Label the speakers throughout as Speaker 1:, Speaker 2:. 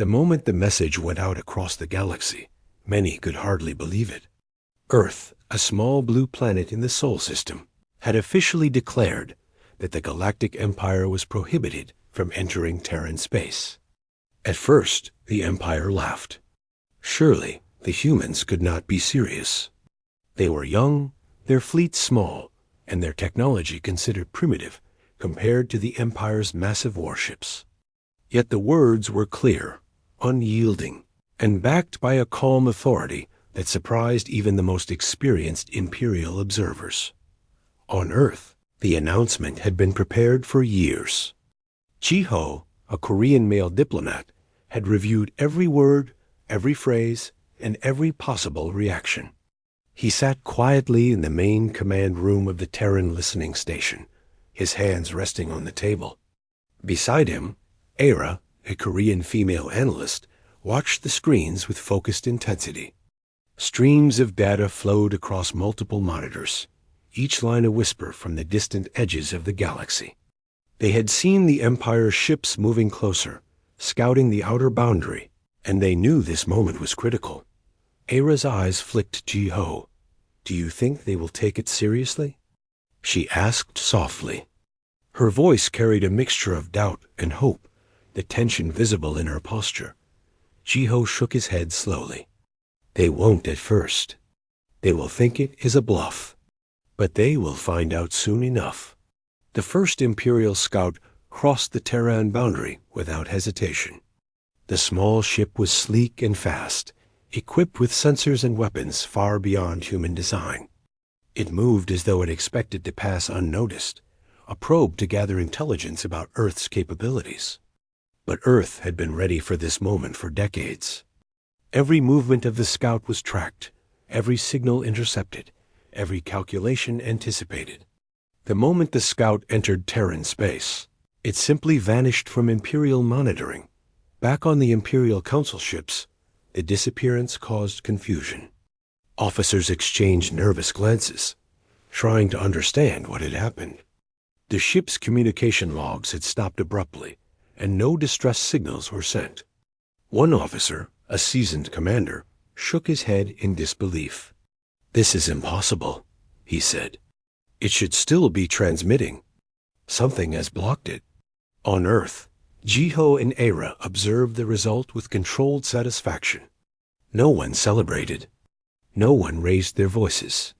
Speaker 1: The moment the message went out across the galaxy, many could hardly believe it. Earth, a small blue planet in the Sol system, had officially declared that the Galactic Empire was prohibited from entering Terran space. At first, the Empire laughed. Surely, the humans could not be serious. They were young, their fleet small, and their technology considered primitive compared to the Empire's massive warships. Yet the words were clear, unyielding, and backed by a calm authority that surprised even the most experienced Imperial observers. On Earth, the announcement had been prepared for years. Ji-ho, a Korean male diplomat, had reviewed every word, every phrase, and every possible reaction. He sat quietly in the main command room of the Terran listening station, his hands resting on the table. Beside him, Era, a Korean female analyst, watched the screens with focused intensity. Streams of data flowed across multiple monitors, each line a whisper from the distant edges of the galaxy. They had seen the Empire's ships moving closer, scouting the outer boundary, and they knew this moment was critical. Era's eyes flicked Ji-ho. "Do you think they will take it seriously?" she asked softly. Her voice carried a mixture of doubt and hope, the tension visible in her posture. Ji-ho shook his head slowly. "They won't at first. They will think it is a bluff. But they will find out soon enough." The first Imperial scout crossed the Terran boundary without hesitation. The small ship was sleek and fast, equipped with sensors and weapons far beyond human design. It moved as though it expected to pass unnoticed, a probe to gather intelligence about Earth's capabilities. But Earth had been ready for this moment for decades. Every movement of the scout was tracked, every signal intercepted, every calculation anticipated. The moment the scout entered Terran space, it simply vanished from Imperial monitoring. Back on the Imperial Council ships, the disappearance caused confusion. Officers exchanged nervous glances, trying to understand what had happened. The ship's communication logs had stopped abruptly, and no distress signals were sent. One officer, a seasoned commander, shook his head in disbelief. "This is impossible," he said. "It should still be transmitting. Something has blocked it." On Earth, Ji-ho and Era observed the result with controlled satisfaction. No one celebrated. No one raised their voices.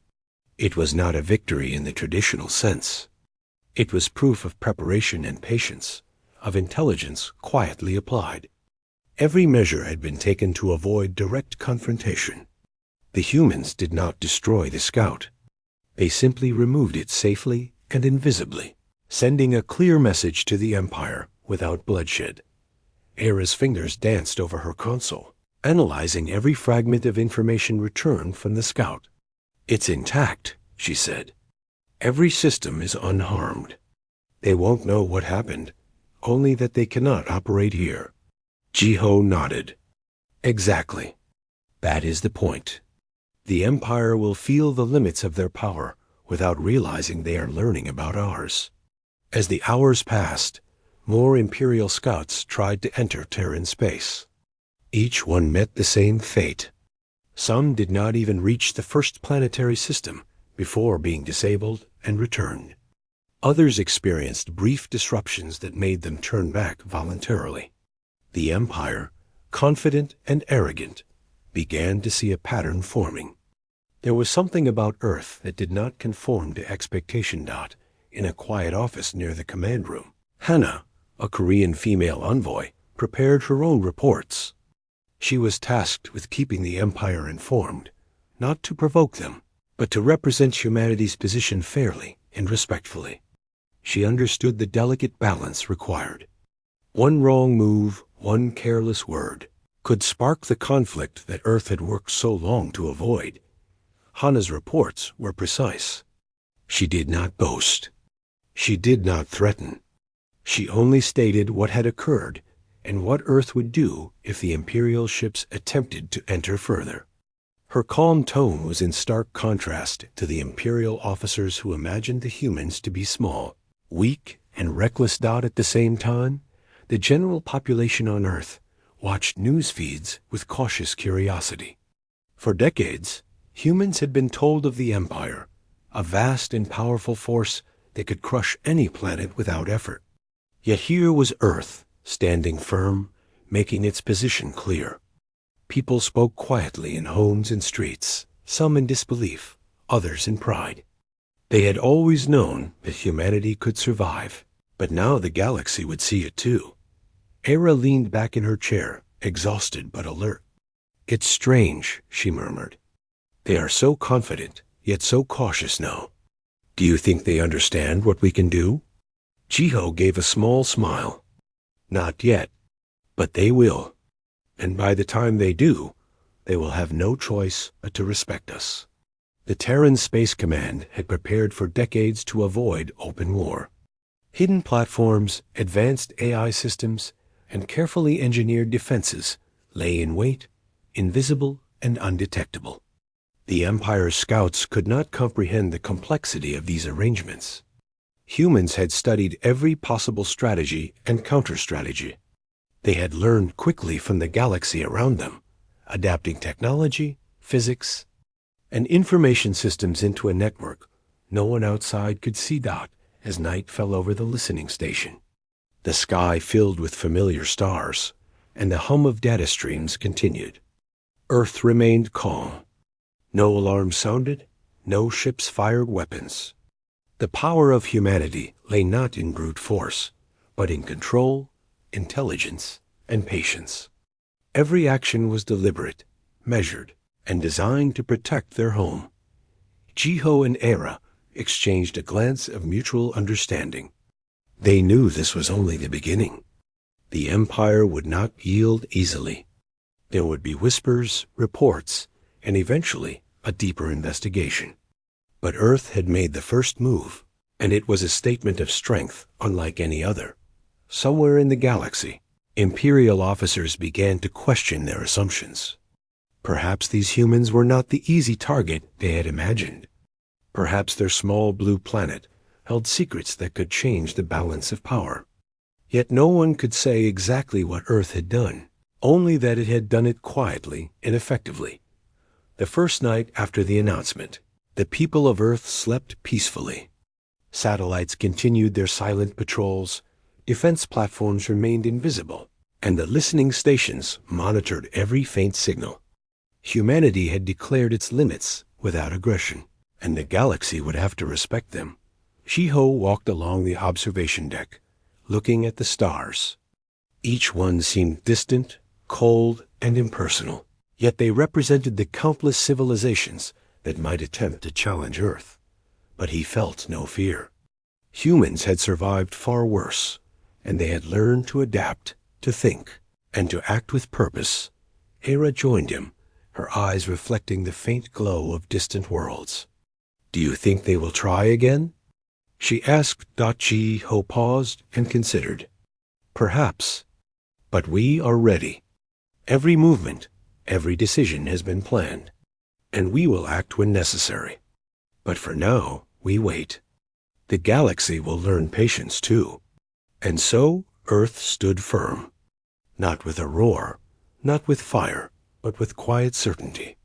Speaker 1: It was not a victory in the traditional sense. It was proof of preparation and patience, of intelligence quietly applied. Every measure had been taken to avoid direct confrontation. The humans did not destroy the scout. They simply removed it safely and invisibly, sending a clear message to the Empire without bloodshed. Era's fingers danced over her console, analyzing every fragment of information returned from the scout. "It's intact," she said. "Every system is unharmed. They won't know what happened, only that they cannot operate here." Ji-ho nodded. "Exactly. That is the point. The Empire will feel the limits of their power without realizing they are learning about ours." As the hours passed, more Imperial scouts tried to enter Terran space. Each one met the same fate. Some did not even reach the first planetary system before being disabled and returned. Others experienced brief disruptions that made them turn back voluntarily. The Empire, confident and arrogant, began to see a pattern forming. There was something about Earth that did not conform to expectation. In a quiet office near the command room, Hannah, a Korean female envoy, prepared her own reports. She was tasked with keeping the Empire informed, not to provoke them, but to represent humanity's position fairly and respectfully. She understood the delicate balance required. One wrong move, one careless word, could spark the conflict that Earth had worked so long to avoid. Hannah's reports were precise. She did not boast. She did not threaten. She only stated what had occurred and what Earth would do if the Imperial ships attempted to enter further. Her calm tone was in stark contrast to the Imperial officers who imagined the humans to be small, weak, and reckless. At the same time, the general population on Earth watched news feeds with cautious curiosity. For decades, humans had been told of the Empire, a vast and powerful force that could crush any planet without effort. Yet here was Earth, standing firm, making its position clear. People spoke quietly in homes and streets, some in disbelief, others in pride. They had always known that humanity could survive, but now the galaxy would see it too. Hera leaned back in her chair, exhausted but alert. "It's strange," she murmured. "They are so confident, yet so cautious now. Do you think they understand what we can do?" Jiho gave a small smile. "Not yet, but they will. And by the time they do, they will have no choice but to respect us." The Terran Space Command had prepared for decades to avoid open war. Hidden platforms, advanced AI systems, and carefully engineered defenses lay in wait, invisible and undetectable. The Empire's scouts could not comprehend the complexity of these arrangements. Humans had studied every possible strategy and counter-strategy. They had learned quickly from the galaxy around them, adapting technology, physics, and information systems into a network no one outside could see as night fell over the listening station. The sky filled with familiar stars, and the hum of data streams continued. Earth remained calm. No alarms sounded, no ships fired weapons. The power of humanity lay not in brute force, but in control, intelligence, and patience. Every action was deliberate, measured, and designed to protect their home. Jiho and Hera exchanged a glance of mutual understanding. They knew this was only the beginning. The Empire would not yield easily. There would be whispers, reports, and eventually a deeper investigation. But Earth had made the first move, and it was a statement of strength unlike any other. Somewhere in the galaxy, Imperial officers began to question their assumptions. Perhaps these humans were not the easy target they had imagined. Perhaps their small blue planet held secrets that could change the balance of power. Yet no one could say exactly what Earth had done, only that it had done it quietly and effectively. The first night after the announcement, the people of Earth slept peacefully. Satellites continued their silent patrols, defense platforms remained invisible, and the listening stations monitored every faint signal. Humanity had declared its limits without aggression, and the galaxy would have to respect them. Jiho walked along the observation deck, looking at the stars. Each one seemed distant, cold, and impersonal, yet they represented the countless civilizations that might attempt to challenge Earth. But he felt no fear. Humans had survived far worse, and they had learned to adapt, to think, and to act with purpose. Hera joined him, her eyes reflecting the faint glow of distant worlds. "Do you think they will try again?" she asked. Jiho paused and considered. "Perhaps. But we are ready. Every movement, every decision has been planned, and we will act when necessary. But for now, we wait. The galaxy will learn patience too." And so Earth stood firm. Not with a roar, not with fire, but with quiet certainty.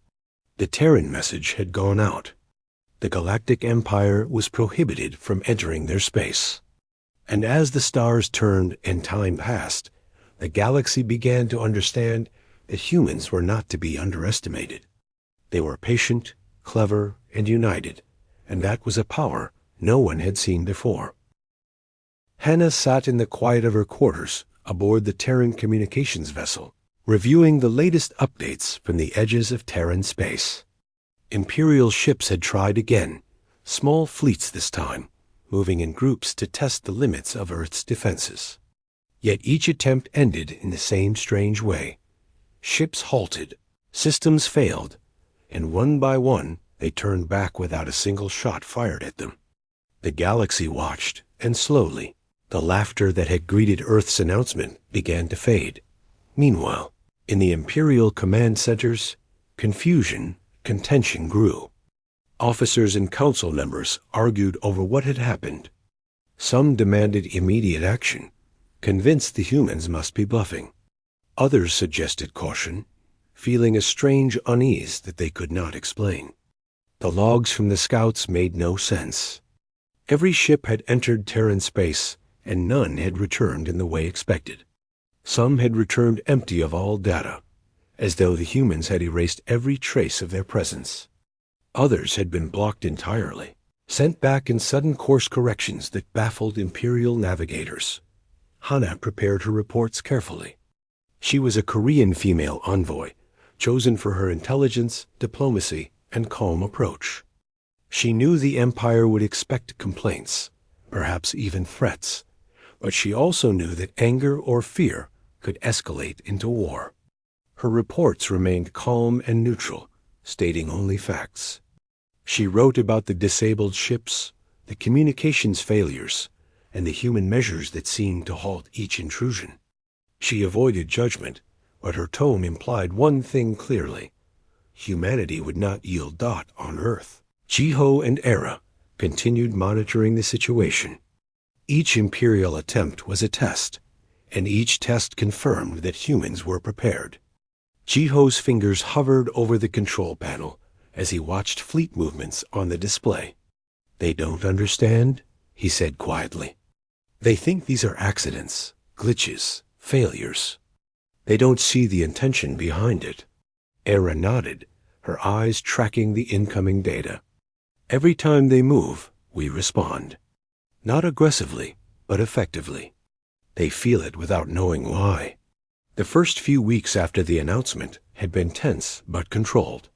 Speaker 1: The Terran message had gone out. The Galactic Empire was prohibited from entering their space. And as the stars turned and time passed, the galaxy began to understand that humans were not to be underestimated. They were patient, clever, and united, and that was a power no one had seen before. Hannah sat in the quiet of her quarters aboard the Terran communications vessel, reviewing the latest updates from the edges of Terran space. Imperial ships had tried again, small fleets this time, moving in groups to test the limits of Earth's defenses. Yet each attempt ended in the same strange way. Ships halted, systems failed, and one by one they turned back without a single shot fired at them. The galaxy watched, and slowly, the laughter that had greeted Earth's announcement began to fade. Meanwhile, in the Imperial command centers, confusion, contention grew. Officers and council members argued over what had happened. Some demanded immediate action, convinced the humans must be bluffing. Others suggested caution, feeling a strange unease that they could not explain. The logs from the scouts made no sense. Every ship had entered Terran space, and none had returned in the way expected. Some had returned empty of all data, as though the humans had erased every trace of their presence. Others had been blocked entirely, sent back in sudden course corrections that baffled Imperial navigators. Hana prepared her reports carefully. She was a Korean female envoy, chosen for her intelligence, diplomacy, and calm approach. She knew the Empire would expect complaints, perhaps even threats, but she also knew that anger or fear could escalate into war. Her reports remained calm and neutral, stating only facts. She wrote about the disabled ships, the communications failures, and the human measures that seemed to halt each intrusion. She avoided judgment, but her tone implied one thing clearly: humanity would not yield dot on Earth. Jiho and Era continued monitoring the situation. Each Imperial attempt was a test, and each test confirmed that humans were prepared. Jiho's fingers hovered over the control panel as he watched fleet movements on the display. "They don't understand," he said quietly. "They think these are accidents, glitches, failures. They don't see the intention behind it." Era nodded, her eyes tracking the incoming data. "Every time they move, we respond. Not aggressively, but effectively. They feel it without knowing why." The first few weeks after the announcement had been tense but controlled.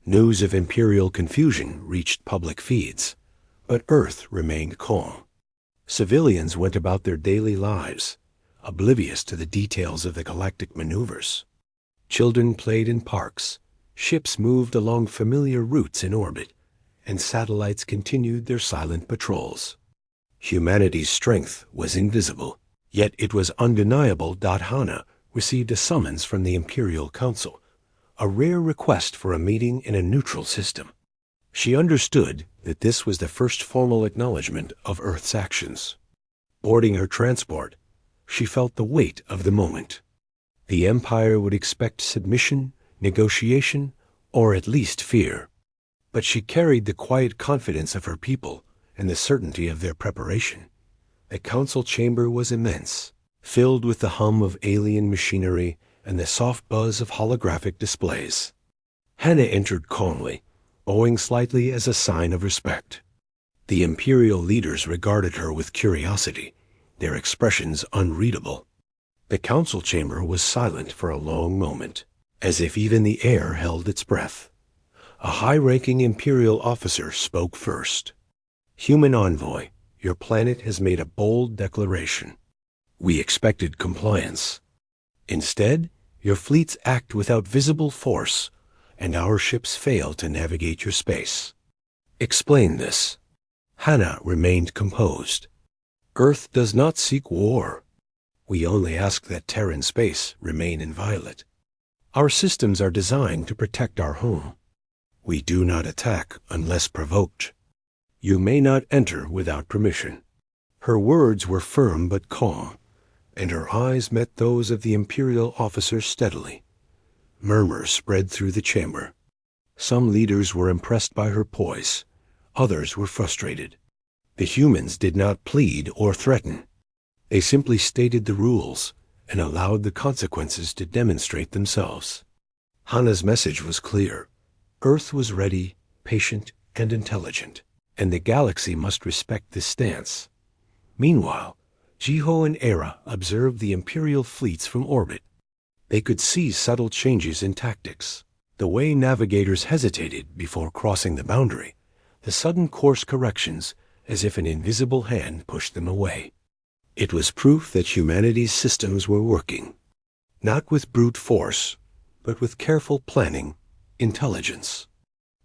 Speaker 1: News of Imperial confusion reached public feeds, but Earth remained calm. Civilians went about their daily lives, oblivious to the details of the galactic maneuvers. Children played in parks, ships moved along familiar routes in orbit, and satellites continued their silent patrols. Humanity's strength was invisible, yet it was undeniable. Hana received a summons from the Imperial Council, a rare request for a meeting in a neutral system. She understood that this was the first formal acknowledgement of Earth's actions. Boarding her transport, she felt the weight of the moment. The Empire would expect submission, negotiation, or at least fear. But she carried the quiet confidence of her people and the certainty of their preparation. The council chamber was immense, filled with the hum of alien machinery and the soft buzz of holographic displays. Hana entered calmly, bowing slightly as a sign of respect. The Imperial leaders regarded her with curiosity, their expressions unreadable. The council chamber was silent for a long moment, as if even the air held its breath. A high-ranking Imperial officer spoke first. "Human envoy, your planet has made a bold declaration. We expected compliance. Instead, your fleets act without visible force, and our ships fail to navigate your space. Explain this." Hana remained composed. "Earth does not seek war. We only ask that Terran space remain inviolate. Our systems are designed to protect our home. We do not attack unless provoked. You may not enter without permission." Her words were firm but calm, and her eyes met those of the Imperial officer steadily. Murmurs spread through the chamber. Some leaders were impressed by her poise. Others were frustrated. The humans did not plead or threaten. They simply stated the rules and allowed the consequences to demonstrate themselves. Hana's message was clear. Earth was ready, patient, and intelligent, and the galaxy must respect this stance. Meanwhile, Jiho and Era observed the Imperial fleets from orbit. They could see subtle changes in tactics, the way navigators hesitated before crossing the boundary, the sudden course corrections as if an invisible hand pushed them away. It was proof that humanity's systems were working, not with brute force, but with careful planning, intelligence,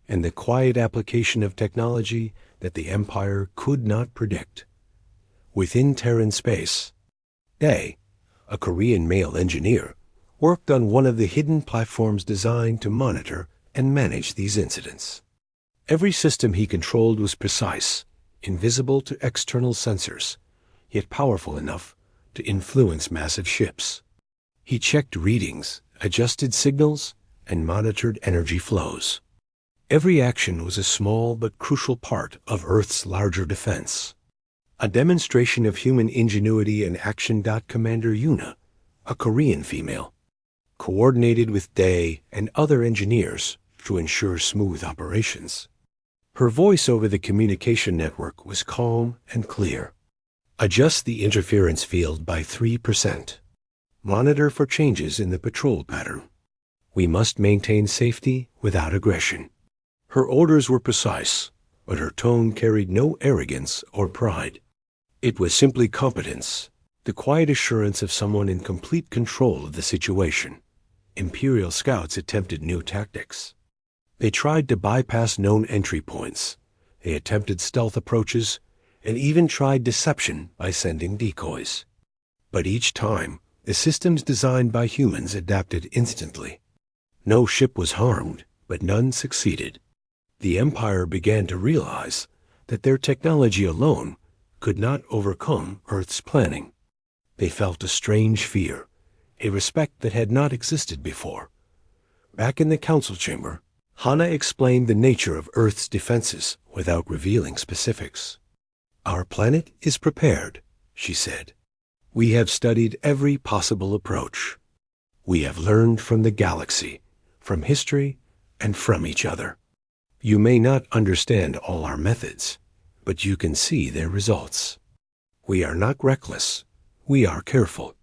Speaker 1: and the quiet application of technology that the Empire could not predict. Within Terran space, Dae, a Korean male engineer, worked on one of the hidden platforms designed to monitor and manage these incidents. Every system he controlled was precise, invisible to external sensors, yet powerful enough to influence massive ships. He checked readings, adjusted signals, and monitored energy flows. Every action was a small but crucial part of Earth's larger defense. A demonstration of human ingenuity and action. Commander Yuna, a Korean female, coordinated with Day and other engineers to ensure smooth operations. Her voice over the communication network was calm and clear. Adjust the interference field by 3%. Monitor for changes in the patrol pattern. We must maintain safety without aggression. Her orders were precise, but her tone carried no arrogance or pride. It was simply competence, the quiet assurance of someone in complete control of the situation. Imperial scouts attempted new tactics. They tried to bypass known entry points. They attempted stealth approaches and even tried deception by sending decoys. But each time, the systems designed by humans adapted instantly. No ship was harmed, but none succeeded. The Empire began to realize that their technology alone could not overcome Earth's planning. They felt a strange fear, a respect that had not existed before. Back in the council chamber, Hana explained the nature of Earth's defenses without revealing specifics. "Our planet is prepared," she said. "We have studied every possible approach. We have learned from the galaxy, from history, and from each other. You may not understand all our methods, but you can see their results. We are not reckless. We are careful.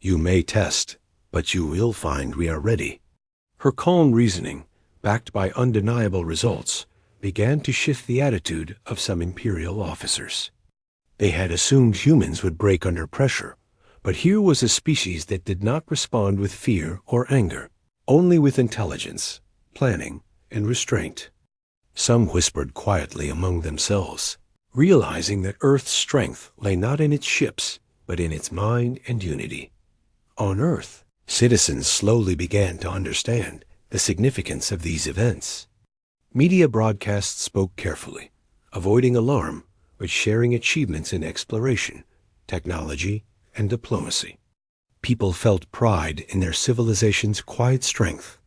Speaker 1: You may test, but you will find we are ready." Her calm reasoning, backed by undeniable results, began to shift the attitude of some Imperial officers. They had assumed humans would break under pressure, but here was a species that did not respond with fear or anger, only with intelligence, planning, and restraint. Some whispered quietly among themselves, realizing that Earth's strength lay not in its ships, but in its mind and unity. On Earth, citizens slowly began to understand the significance of these events. Media broadcasts spoke carefully, avoiding alarm, but sharing achievements in exploration, technology, and diplomacy. People felt pride in their civilization's quiet strength.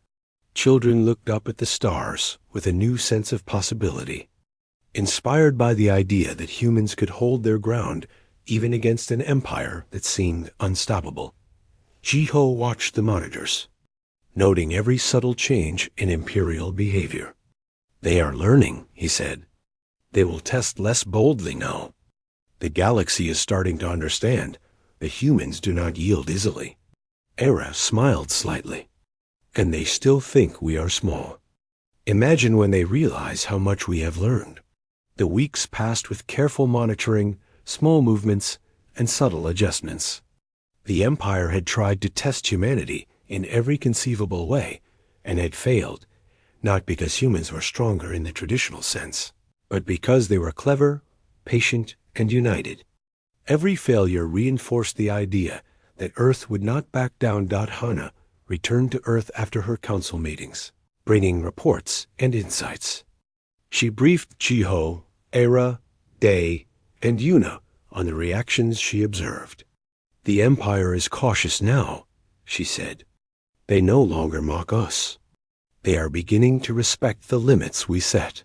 Speaker 1: Children looked up at the stars with a new sense of possibility, inspired by the idea that humans could hold their ground even against an empire that seemed unstoppable. Ji-Ho watched the monitors, noting every subtle change in Imperial behavior. "They are learning," he said. "They will test less boldly now. The galaxy is starting to understand that humans do not yield easily." Era smiled slightly. "And they still think we are small. Imagine when they realize how much we have learned." The weeks passed with careful monitoring, small movements, and subtle adjustments. The Empire had tried to test humanity in every conceivable way, and had failed, not because humans were stronger in the traditional sense, but because they were clever, patient, and united. Every failure reinforced the idea that Earth would not back down. Hana returned to Earth after her council meetings, bringing reports and insights. She briefed Ji-Ho, Era, Day, and Yuna on the reactions she observed. "The Empire is cautious now," she said. "They no longer mock us. They are beginning to respect the limits we set."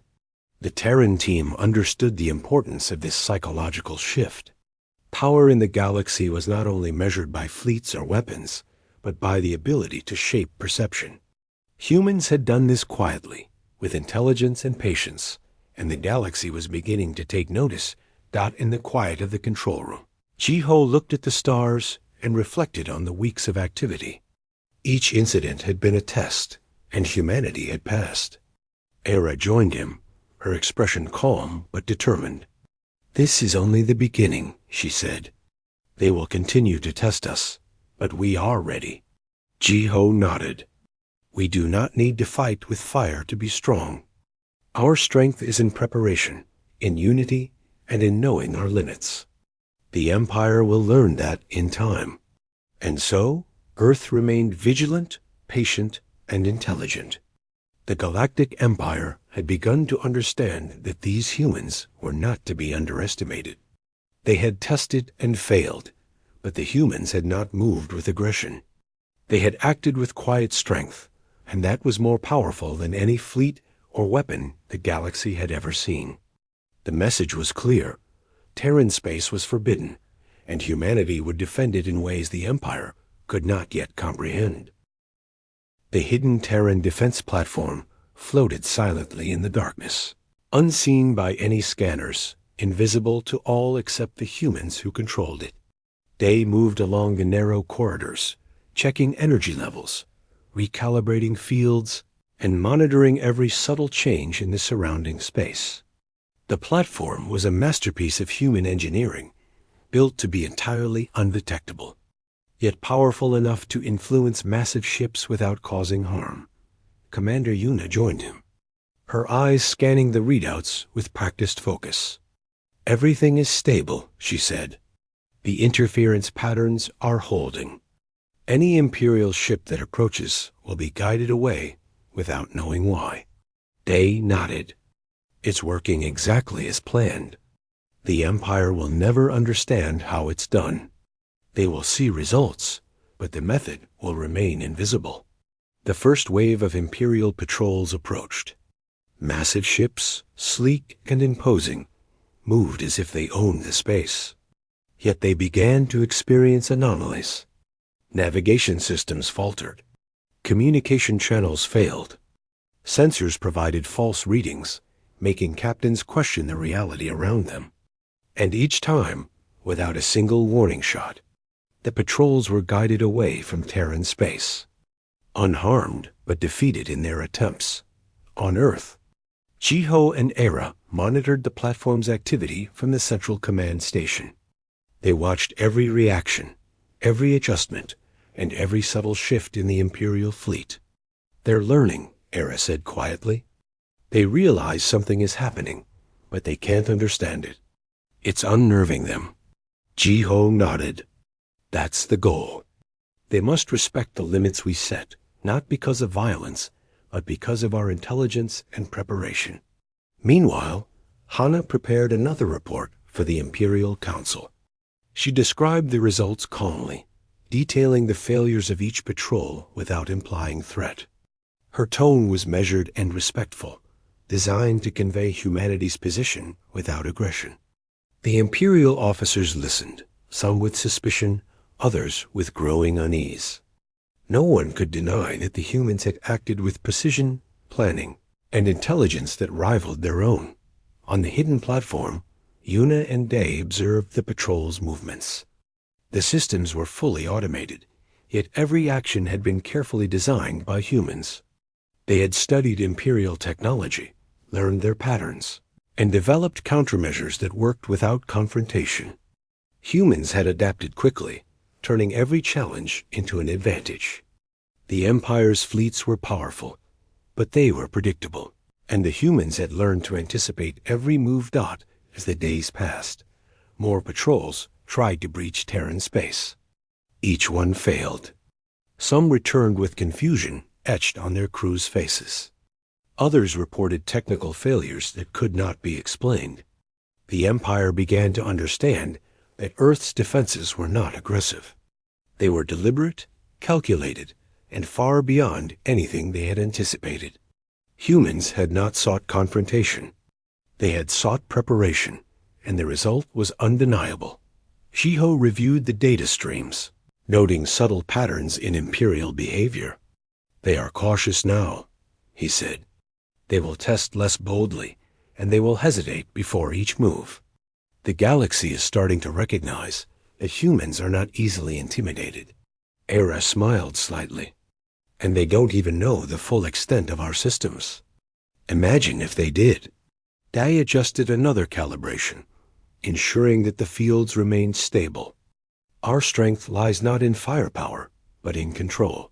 Speaker 1: The Terran team understood the importance of this psychological shift. Power in the galaxy was not only measured by fleets or weapons, but by the ability to shape perception. Humans had done this quietly, with intelligence and patience, and the galaxy was beginning to take notice. In the quiet of the control room, Ji-Ho looked at the stars and reflected on the weeks of activity. Each incident had been a test, and humanity had passed. Era joined him, her expression calm but determined. "This is only the beginning," she said. "They will continue to test us, but we are ready." Ji-Ho nodded. "We do not need to fight with fire to be strong. Our strength is in preparation, in unity, and in knowing our limits. The Empire will learn that in time." And so, Earth remained vigilant, patient, and intelligent. The Galactic Empire had begun to understand that these humans were not to be underestimated. They had tested and failed, but the humans had not moved with aggression. They had acted with quiet strength, and that was more powerful than any fleet or weapon the galaxy had ever seen. The message was clear. Terran space was forbidden, and humanity would defend it in ways the Empire could not yet comprehend. The hidden Terran defense platform floated silently in the darkness, unseen by any scanners, invisible to all except the humans who controlled it. They moved along the narrow corridors, checking energy levels, recalibrating fields, and monitoring every subtle change in the surrounding space. The platform was a masterpiece of human engineering, built to be entirely undetectable, yet powerful enough to influence massive ships without causing harm. Commander Yuna joined him, her eyes scanning the readouts with practiced focus. "Everything is stable," she said. "The interference patterns are holding. Any Imperial ship that approaches will be guided away without knowing why." Day nodded. "It's working exactly as planned. The Empire will never understand how it's done. They will see results, but the method will remain invisible." The first wave of Imperial patrols approached. Massive ships, sleek and imposing, moved as if they owned the space. Yet they began to experience anomalies. Navigation systems faltered. Communication channels failed. Sensors provided false readings, making captains question the reality around them. And each time, without a single warning shot, the patrols were guided away from Terran space, unharmed but defeated in their attempts. On Earth, Jiho and Era monitored the platform's activity from the Central Command Station. They watched every reaction, every adjustment, and every subtle shift in the Imperial fleet. "They're learning," Era said quietly. "They realize something is happening, but they can't understand it. It's unnerving them." Jiho nodded. "That's the goal. They must respect the limits we set, not because of violence, but because of our intelligence and preparation." Meanwhile, Hana prepared another report for the Imperial Council. She described the results calmly, detailing the failures of each patrol without implying threat. Her tone was measured and respectful, designed to convey humanity's position without aggression. The Imperial officers listened, some with suspicion, others with growing unease. No one could deny that the humans had acted with precision, planning, and intelligence that rivaled their own. On the hidden platform, Yuna and Day observed the patrol's movements. The systems were fully automated, yet every action had been carefully designed by humans. They had studied Imperial technology, learned their patterns, and developed countermeasures that worked without confrontation. Humans had adapted quickly, turning every challenge into an advantage. The Empire's fleets were powerful, but they were predictable, and the humans had learned to anticipate every move as the days passed. More patrols tried to breach Terran space. Each one failed. Some returned with confusion etched on their crews' faces. Others reported technical failures that could not be explained. The Empire began to understand that Earth's defenses were not aggressive. They were deliberate, calculated, and far beyond anything they had anticipated. Humans had not sought confrontation. They had sought preparation, and the result was undeniable. Shiho reviewed the data streams, noting subtle patterns in Imperial behavior. "They are cautious now," he said. "They will test less boldly, and they will hesitate before each move. The galaxy is starting to recognize that humans are not easily intimidated." Era smiled slightly. "And they don't even know the full extent of our systems. Imagine if they did." Dai adjusted another calibration, ensuring that the fields remained stable. "Our strength lies not in firepower, but in control.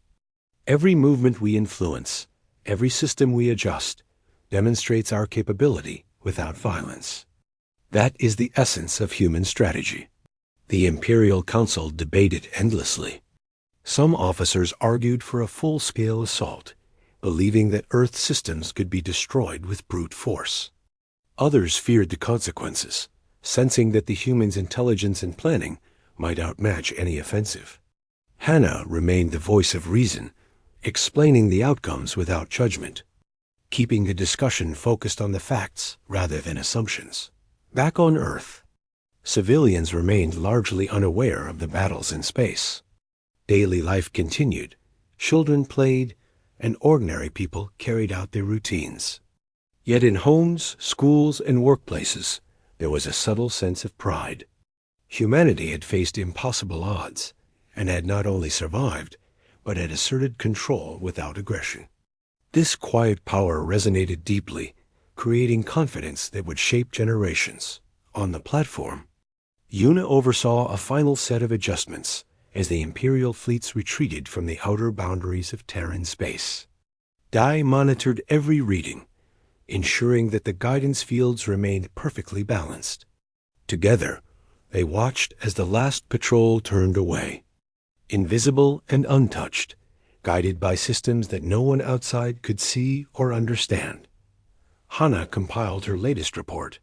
Speaker 1: Every movement we influence, every system we adjust, demonstrates our capability without violence. That is the essence of human strategy." The Imperial Council debated endlessly. Some officers argued for a full-scale assault, believing that Earth systems could be destroyed with brute force. Others feared the consequences, sensing that the humans' intelligence and planning might outmatch any offensive. Hannah remained the voice of reason, explaining the outcomes without judgment, keeping the discussion focused on the facts rather than assumptions. Back on Earth, civilians remained largely unaware of the battles in space. Daily life continued, children played, and ordinary people carried out their routines. Yet in homes, schools, and workplaces, there was a subtle sense of pride. Humanity had faced impossible odds, and had not only survived, but had asserted control without aggression. This quiet power resonated deeply, creating confidence that would shape generations. On the platform, Yuna oversaw a final set of adjustments as the Imperial fleets retreated from the outer boundaries of Terran space. Dai monitored every reading, ensuring that the guidance fields remained perfectly balanced. Together, they watched as the last patrol turned away, invisible and untouched, guided by systems that no one outside could see or understand. Hannah compiled her latest report,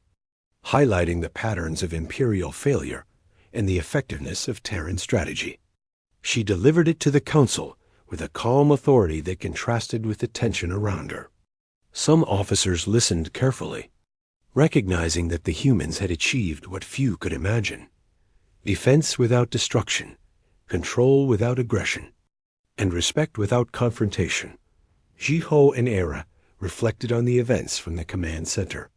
Speaker 1: highlighting the patterns of Imperial failure and the effectiveness of Terran strategy. She delivered it to the Council with a calm authority that contrasted with the tension around her. Some officers listened carefully, recognizing that the humans had achieved what few could imagine: defense without destruction, control without aggression, and respect without confrontation. Jiho and Era reflected on the events from the command center.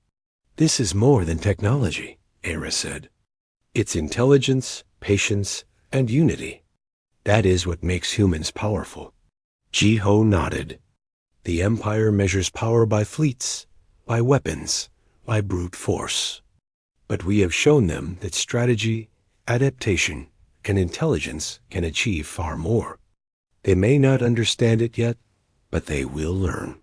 Speaker 1: "This is more than technology," Era said. "It's intelligence, patience, and unity. That is what makes humans powerful." Jiho nodded. "The Empire measures power by fleets, by weapons, by brute force. But we have shown them that strategy, adaptation, and intelligence can achieve far more. They may not understand it yet, but they will learn."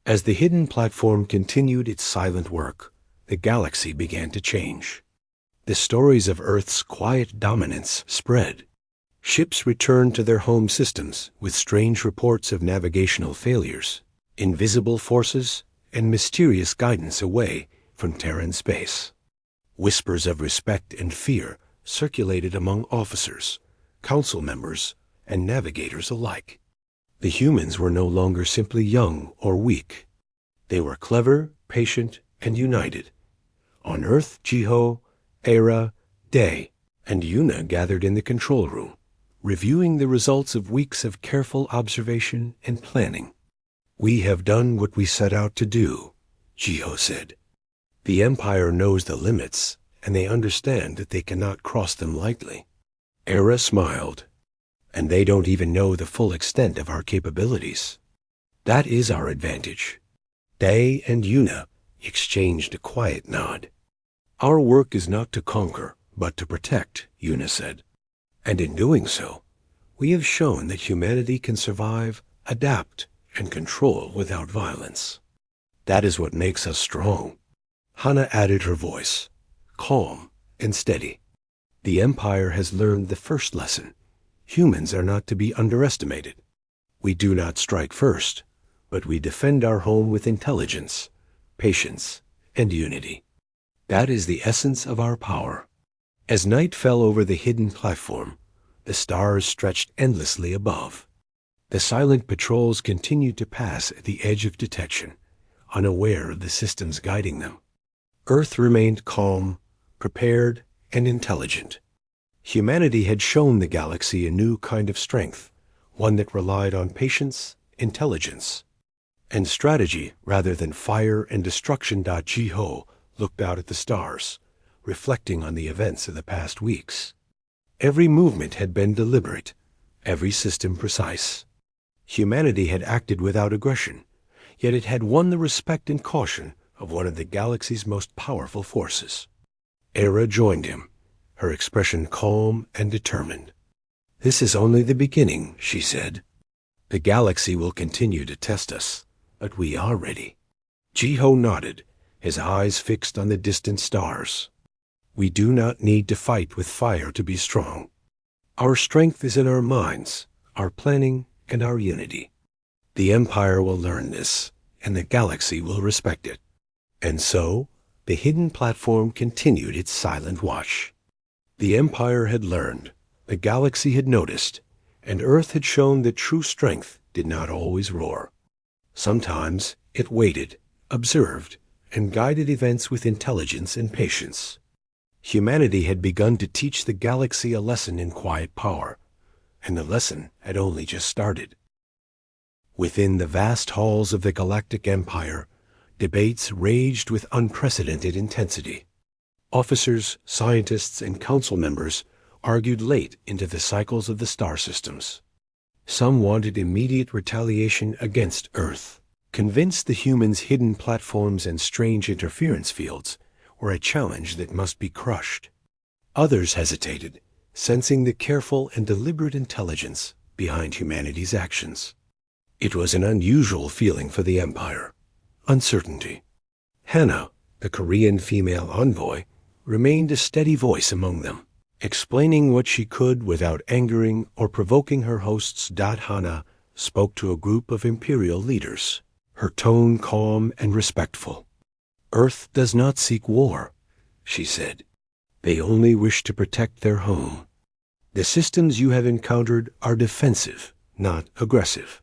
Speaker 1: As the hidden platform continued its silent work, the galaxy began to change. The stories of Earth's quiet dominance spread. Ships returned to their home systems with strange reports of navigational failures, invisible forces, and mysterious guidance away from Terran space. Whispers of respect and fear circulated among officers, council members, and navigators alike. The humans were no longer simply young or weak. They were clever, patient, and united. On Earth, Jiho, Era, Day, and Yuna gathered in the control room, reviewing the results of weeks of careful observation and planning. "We have done what we set out to do," Jiho said. "The Empire knows the limits, and they understand that they cannot cross them lightly." Era smiled. "And they don't even know the full extent of our capabilities. That is our advantage." Day and Yuna exchanged a quiet nod. "Our work is not to conquer, but to protect," Yuna said. "And in doing so, we have shown that humanity can survive, adapt, and control without violence. That is what makes us strong." Hannah added her voice, calm and steady. "The Empire has learned the first lesson. Humans are not to be underestimated. We do not strike first, but we defend our home with intelligence, patience, and unity. That is the essence of our power." As night fell over the hidden platform, the stars stretched endlessly above. The silent patrols continued to pass at the edge of detection, unaware of the systems guiding them. Earth remained calm, prepared, and intelligent. Humanity had shown the galaxy a new kind of strength, one that relied on patience, intelligence, and strategy rather than fire and destruction. Jiho looked out at the stars, reflecting on the events of the past weeks. Every movement had been deliberate, every system precise. Humanity had acted without aggression, yet it had won the respect and caution of one of the galaxy's most powerful forces. Era joined him, her expression calm and determined. "This is only the beginning," she said. "The galaxy will continue to test us, but we are ready." Jiho nodded, his eyes fixed on the distant stars. "We do not need to fight with fire to be strong. Our strength is in our minds, our planning, and our unity. The Empire will learn this, and the galaxy will respect it." And so, the hidden platform continued its silent watch. The Empire had learned, the galaxy had noticed, and Earth had shown that true strength did not always roar. Sometimes it waited, observed, and guided events with intelligence and patience. Humanity had begun to teach the galaxy a lesson in quiet power, and the lesson had only just started. Within the vast halls of the Galactic Empire, debates raged with unprecedented intensity. Officers, scientists, and council members argued late into the cycles of the star systems. Some wanted immediate retaliation against Earth, convinced the humans' hidden platforms and strange interference fields were a challenge that must be crushed. Others hesitated, sensing the careful and deliberate intelligence behind humanity's actions. It was an unusual feeling for the Empire. Uncertainty. Hannah, the Korean female envoy, remained a steady voice among them, explaining what she could without angering or provoking her hosts. Hannah spoke to a group of Imperial leaders, her tone calm and respectful. "Earth does not seek war," she said. "They only wish to protect their home. The systems you have encountered are defensive, not aggressive.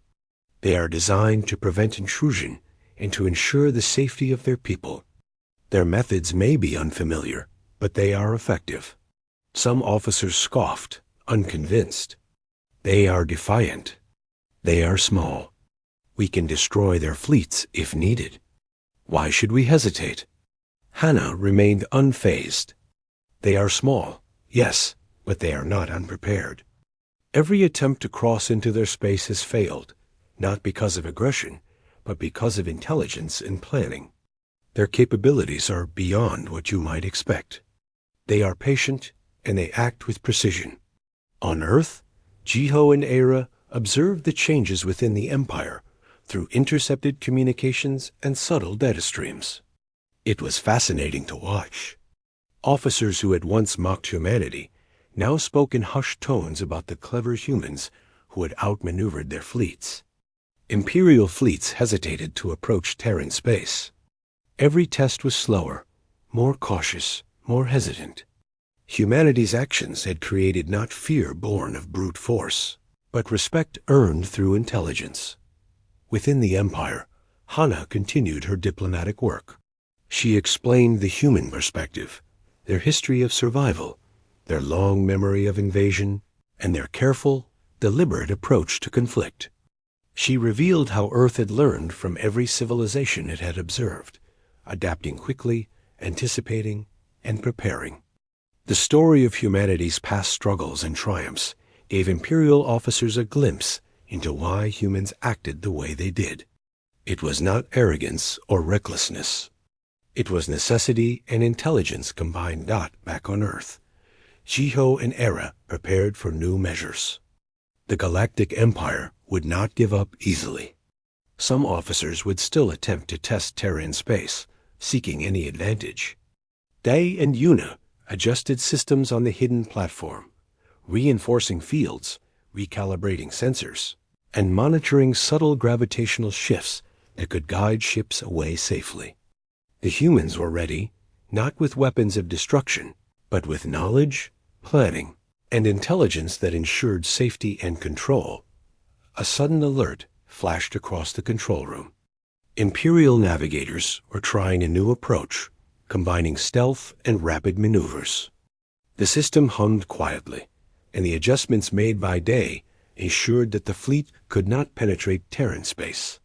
Speaker 1: They are designed to prevent intrusion and to ensure the safety of their people. Their methods may be unfamiliar, but they are effective." Some officers scoffed, unconvinced. "They are defiant. They are small. We can destroy their fleets if needed. Why should we hesitate?" Hannah remained unfazed. "They are small, yes, but they are not unprepared. Every attempt to cross into their space has failed, not because of aggression, but because of intelligence and planning. Their capabilities are beyond what you might expect. They are patient, and they act with precision." On Earth, Jiho and Era observed the changes within the Empire through intercepted communications and subtle data streams. It was fascinating to watch. Officers who had once mocked humanity now spoke in hushed tones about the clever humans who had outmaneuvered their fleets. Imperial fleets hesitated to approach Terran space. Every test was slower, more cautious, more hesitant. Humanity's actions had created not fear born of brute force, but respect earned through intelligence. Within the Empire, Hannah continued her diplomatic work. She explained the human perspective, their history of survival, their long memory of invasion, and their careful, deliberate approach to conflict. She revealed how Earth had learned from every civilization it had observed, adapting quickly, anticipating, and preparing. The story of humanity's past struggles and triumphs gave Imperial officers a glimpse into why humans acted the way they did. It was not arrogance or recklessness. It was necessity and intelligence combined. Back on Earth, Jiho and Era prepared for new measures. The Galactic Empire would not give up easily. Some officers would still attempt to test Terran space, seeking any advantage. Day and Yuna adjusted systems on the hidden platform, reinforcing fields, recalibrating sensors, and monitoring subtle gravitational shifts that could guide ships away safely. The humans were ready, not with weapons of destruction, but with knowledge, planning, and intelligence that ensured safety and control. A sudden alert flashed across the control room. Imperial navigators were trying a new approach, combining stealth and rapid maneuvers. The system hummed quietly, and the adjustments made by Day ensured that the fleet could not penetrate Terran space.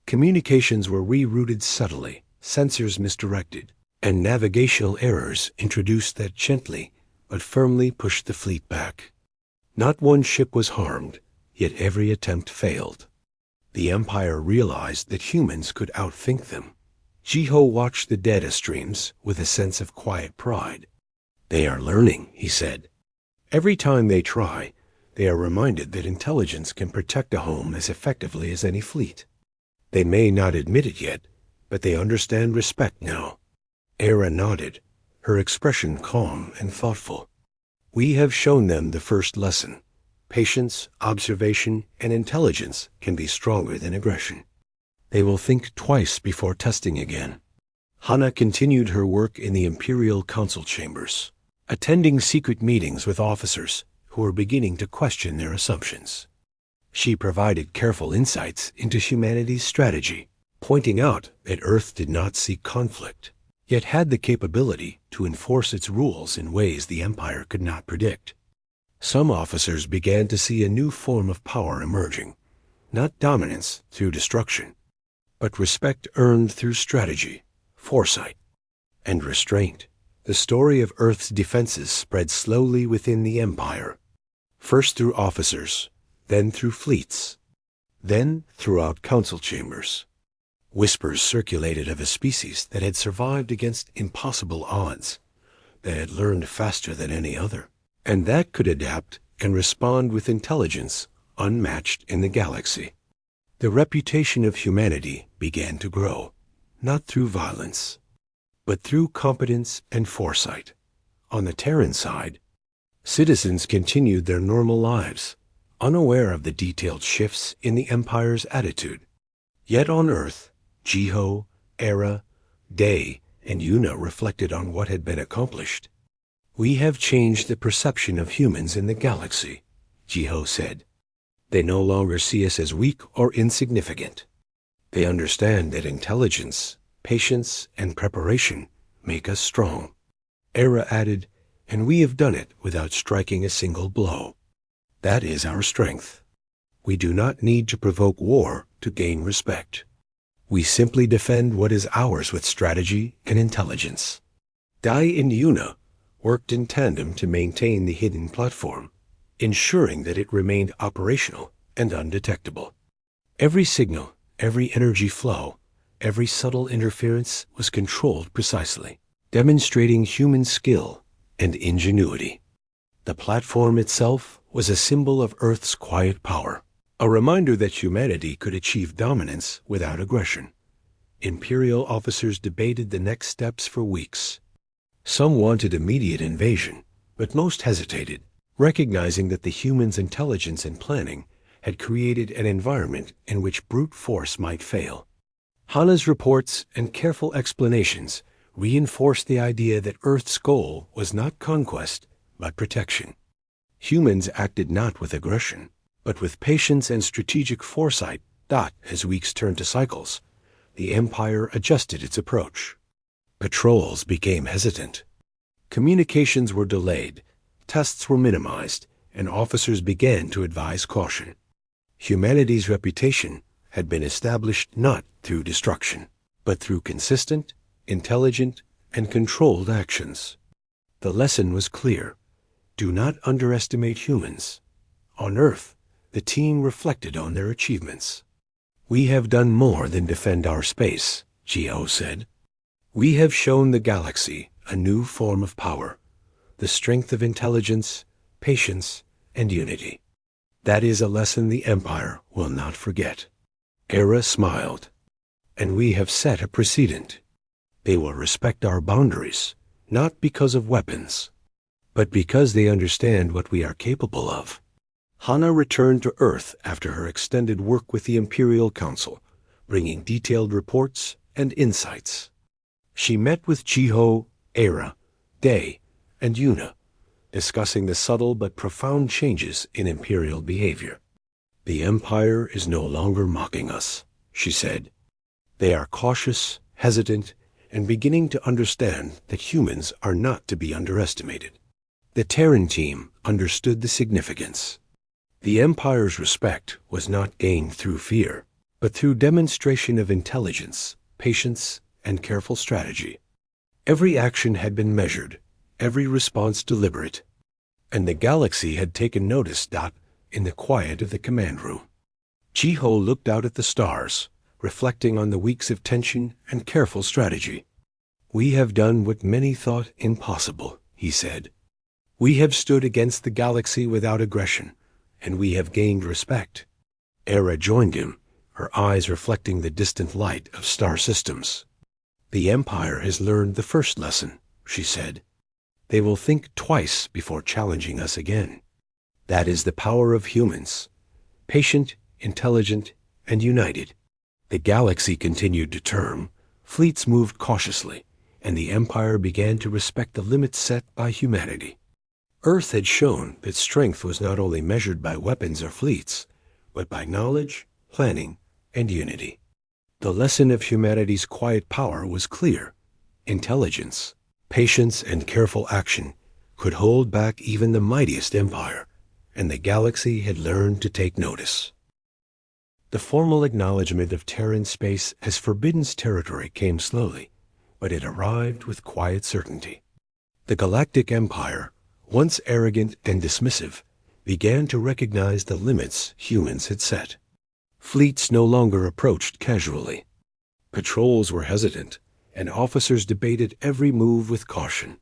Speaker 1: Communications were rerouted subtly, sensors misdirected, and navigational errors introduced that gently but firmly pushed the fleet back. Not one ship was harmed, yet every attempt failed. The Empire realized that humans could outthink them. Jiho watched the data streams with a sense of quiet pride. "They are learning," he said. "Every time they try, they are reminded that intelligence can protect a home as effectively as any fleet. They may not admit it yet, but they understand respect now." Era nodded, her expression calm and thoughtful. "We have shown them the first lesson. Patience, observation, and intelligence can be stronger than aggression. They will think twice before testing again." Hannah continued her work in the Imperial Council chambers, attending secret meetings with officers who were beginning to question their assumptions. She provided careful insights into humanity's strategy, pointing out that Earth did not seek conflict, yet had the capability to enforce its rules in ways the Empire could not predict. Some officers began to see a new form of power emerging, not dominance through destruction, but respect earned through strategy, foresight, and restraint. The story of Earth's defenses spread slowly within the Empire, first through officers, then through fleets, then throughout council chambers. Whispers circulated of a species that had survived against impossible odds, that had learned faster than any other, and that could adapt and respond with intelligence unmatched in the galaxy. The reputation of humanity began to grow, not through violence, but through competence and foresight. On the Terran side, citizens continued their normal lives, unaware of the detailed shifts in the Empire's attitude. Yet on Earth, Jiho, Era, Day, and Yuna reflected on what had been accomplished. "We have changed the perception of humans in the galaxy," Jiho said. "They no longer see us as weak or insignificant. They understand that intelligence, patience, and preparation make us strong." Era added, "And we have done it without striking a single blow. That is our strength. We do not need to provoke war to gain respect. We simply defend what is ours with strategy and intelligence." Dai and Yuna worked in tandem to maintain the hidden platform, ensuring that it remained operational and undetectable. Every signal, every energy flow, every subtle interference was controlled precisely, demonstrating human skill and ingenuity. The platform itself was a symbol of Earth's quiet power, a reminder that humanity could achieve dominance without aggression. Imperial officers debated the next steps for weeks. Some wanted immediate invasion, but most hesitated, recognizing that the humans' intelligence and planning had created an environment in which brute force might fail. Hana's reports and careful explanations reinforced the idea that Earth's goal was not conquest, but protection. Humans acted not with aggression, but with patience and strategic foresight. As weeks turned to cycles, the Empire adjusted its approach. Patrols became hesitant. Communications were delayed, tests were minimized, and officers began to advise caution. Humanity's reputation had been established not through destruction, but through consistent, intelligent, and controlled actions. The lesson was clear. Do not underestimate humans. On Earth, the team reflected on their achievements. "We have done more than defend our space," Jiho said. "We have shown the galaxy a new form of power, the strength of intelligence, patience, and unity. That is a lesson the Empire will not forget." Era smiled. "And we have set a precedent. They will respect our boundaries, not because of weapons, but because they understand what we are capable of." Hana returned to Earth after her extended work with the Imperial Council, bringing detailed reports and insights. She met with Jiho, Era, Day, and Yuna, discussing the subtle but profound changes in Imperial behavior. "The Empire is no longer mocking us," she said. "They are cautious, hesitant, and beginning to understand that humans are not to be underestimated." The Terran team understood the significance. The Empire's respect was not gained through fear, but through demonstration of intelligence, patience, and careful strategy. Every action had been measured, every response deliberate, and the galaxy had taken notice. In the quiet of the command room, Jiho looked out at the stars, reflecting on the weeks of tension and careful strategy. "We have done what many thought impossible," he said. "We have stood against the galaxy without aggression, and we have gained respect." Era joined him, her eyes reflecting the distant light of star systems. "The Empire has learned the first lesson," she said. "They will think twice before challenging us again. That is the power of humans, patient, intelligent, and united." The galaxy continued to turn, fleets moved cautiously, and the Empire began to respect the limits set by humanity. Earth had shown that strength was not only measured by weapons or fleets, but by knowledge, planning, and unity. The lesson of humanity's quiet power was clear. Intelligence, patience, and careful action could hold back even the mightiest empire, and the galaxy had learned to take notice. The formal acknowledgement of Terran space as Forbidden's territory came slowly, but it arrived with quiet certainty. The Galactic Empire, once arrogant and dismissive, began to recognize the limits humans had set. Fleets no longer approached casually. Patrols were hesitant, and officers debated every move with caution.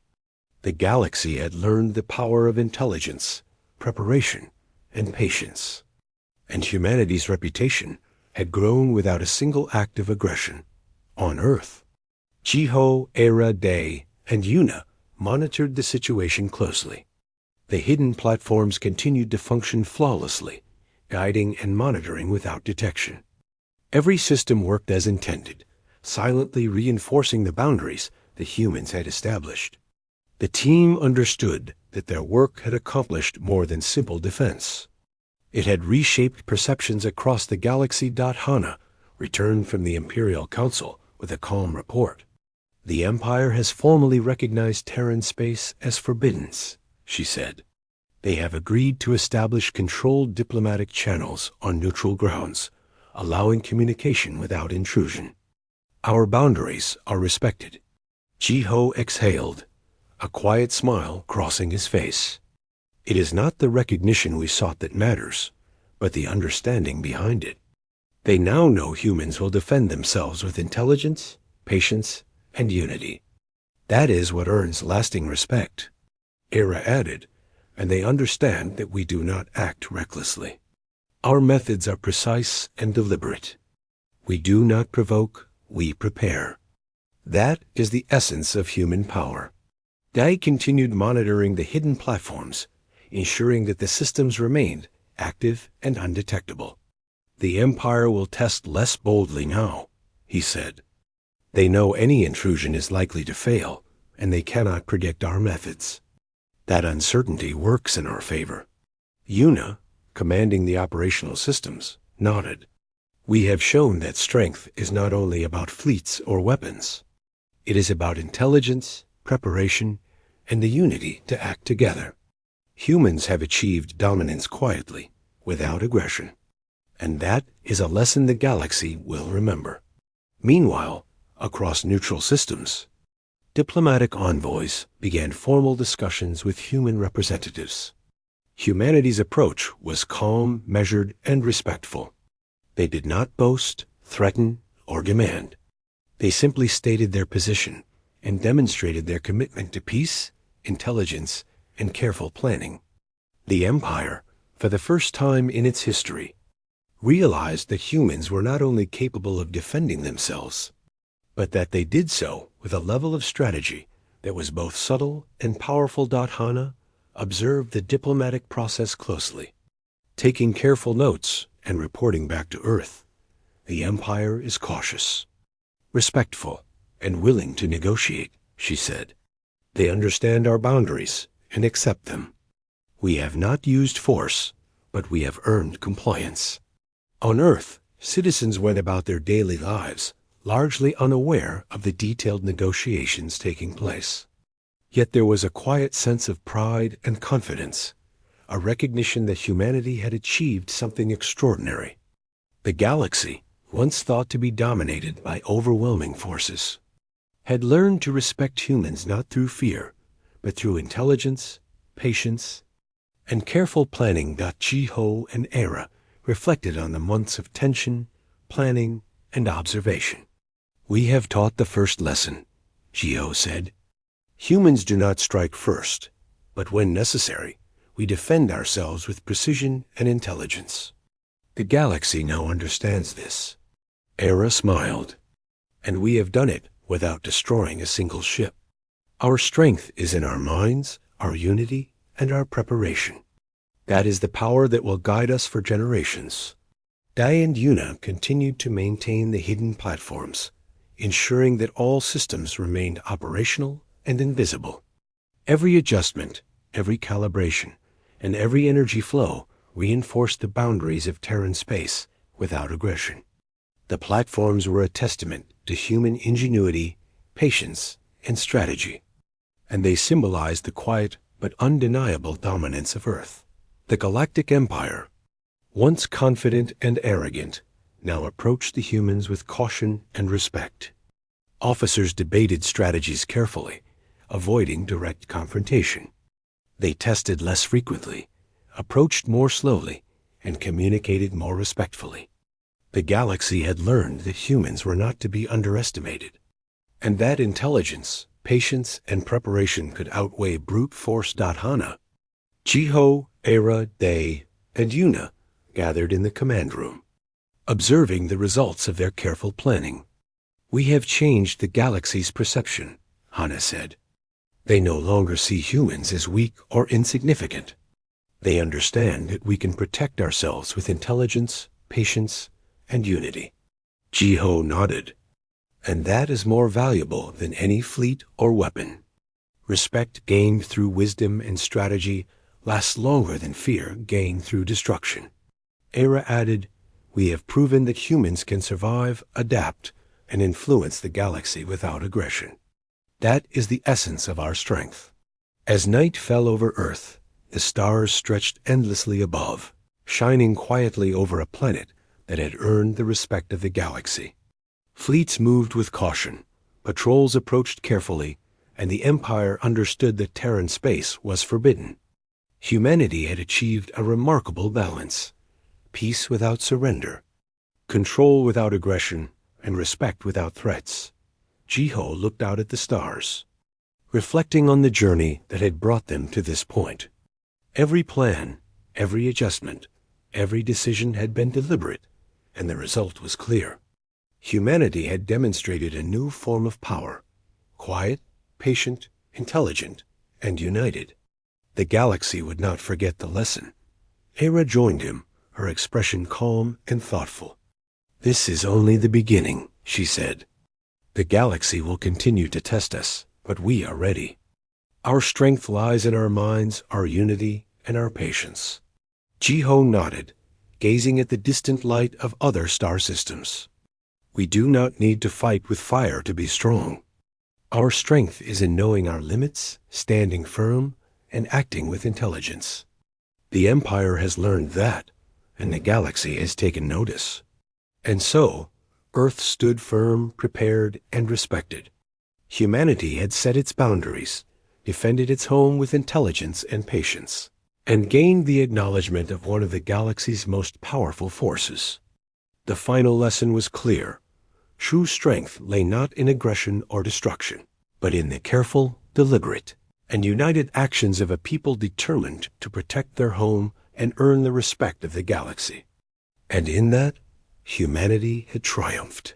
Speaker 1: The galaxy had learned the power of intelligence, preparation, and patience. And humanity's reputation had grown without a single act of aggression. On Earth, Jiho, Era, Day, and Yuna monitored the situation closely. The hidden platforms continued to function flawlessly, guiding and monitoring without detection. Every system worked as intended, silently reinforcing the boundaries the humans had established. The team understood that their work had accomplished more than simple defense. It had reshaped perceptions across the galaxy. Hana returned from the Imperial Council with a calm report. The Empire has formally recognized Terran space as Forbidden's, she said. They have agreed to establish controlled diplomatic channels on neutral grounds, allowing communication without intrusion. Our boundaries are respected. Jiho exhaled, a quiet smile crossing his face. It is not the recognition we sought that matters, but the understanding behind it. They now know humans will defend themselves with intelligence, patience, and unity. That is what earns lasting respect. Era added, and they understand that we do not act recklessly. Our methods are precise and deliberate. We do not provoke, we prepare. That is the essence of human power. Dai continued monitoring the hidden platforms, ensuring that the systems remained active and undetectable. The Empire will test less boldly now, he said. They know any intrusion is likely to fail, and they cannot predict our methods. That uncertainty works in our favor. Yuna, commanding the operational systems, nodded. We have shown that strength is not only about fleets or weapons. It is about intelligence, preparation, and the unity to act together. Humans have achieved dominance quietly, without aggression. And that is a lesson the galaxy will remember. Meanwhile, across neutral systems, diplomatic envoys began formal discussions with human representatives. Humanity's approach was calm, measured, and respectful. They did not boast, threaten, or demand. They simply stated their position and demonstrated their commitment to peace, intelligence, and careful planning. The Empire, for the first time in its history, realized that humans were not only capable of defending themselves, but that they did so with a level of strategy that was both subtle and powerful. Hana observed the diplomatic process closely, taking careful notes and reporting back to Earth. The Empire is cautious, respectful, and willing to negotiate, she said. They understand our boundaries and accept them. We have not used force, but we have earned compliance. On Earth, citizens went about their daily lives, largely unaware of the detailed negotiations taking place. Yet there was a quiet sense of pride and confidence, a recognition that humanity had achieved something extraordinary. The galaxy, once thought to be dominated by overwhelming forces, had learned to respect humans not through fear, but through intelligence, patience, and careful planning. Jiho and Era reflected on the months of tension, planning, and observation. We have taught the first lesson, Jiho said. Humans do not strike first, but when necessary, we defend ourselves with precision and intelligence. The galaxy now understands this. Era smiled. And we have done it without destroying a single ship. Our strength is in our minds, our unity, and our preparation. That is the power that will guide us for generations. Dai and Yuna continued to maintain the hidden platforms, ensuring that all systems remained operational and invisible. Every adjustment, every calibration, and every energy flow reinforced the boundaries of Terran space without aggression. The platforms were a testament to human ingenuity, patience, and strategy, and they symbolized the quiet but undeniable dominance of Earth. The Galactic Empire, once confident and arrogant, now approached the humans with caution and respect. Officers debated strategies carefully, avoiding direct confrontation. They tested less frequently, approached more slowly, and communicated more respectfully. The galaxy had learned that humans were not to be underestimated, and that intelligence, patience, and preparation could outweigh brute force. Hana, Jiho, Era, Day, and Yuna gathered in the command room, observing the results of their careful planning. "We have changed the galaxy's perception," Hana said. "They no longer see humans as weak or insignificant. They understand that we can protect ourselves with intelligence, patience, and unity." Jiho nodded. "And that is more valuable than any fleet or weapon. Respect gained through wisdom and strategy lasts longer than fear gained through destruction." Era added, "We have proven that humans can survive, adapt, and influence the galaxy without aggression. That is the essence of our strength." As night fell over Earth, the stars stretched endlessly above, shining quietly over a planet that had earned the respect of the galaxy. Fleets moved with caution, patrols approached carefully, and the Empire understood that Terran space was forbidden. Humanity had achieved a remarkable balance: peace without surrender, control without aggression, and respect without threats. Jiho looked out at the stars, reflecting on the journey that had brought them to this point. Every plan, every adjustment, every decision had been deliberate, and the result was clear. Humanity had demonstrated a new form of power: quiet, patient, intelligent, and united. The galaxy would not forget the lesson. Hera joined him, her expression calm and thoughtful. "This is only the beginning," she said. "The galaxy will continue to test us, but we are ready. Our strength lies in our minds, our unity, and our patience." Jiho nodded, gazing at the distant light of other star systems. "We do not need to fight with fire to be strong. Our strength is in knowing our limits, standing firm, and acting with intelligence. The Empire has learned that, and the galaxy has taken notice." And so, Earth stood firm, prepared, and respected. Humanity had set its boundaries, defended its home with intelligence and patience, and gained the acknowledgement of one of the galaxy's most powerful forces. The final lesson was clear. True strength lay not in aggression or destruction, but in the careful, deliberate, and united actions of a people determined to protect their home and earn the respect of the galaxy. And in that, humanity had triumphed.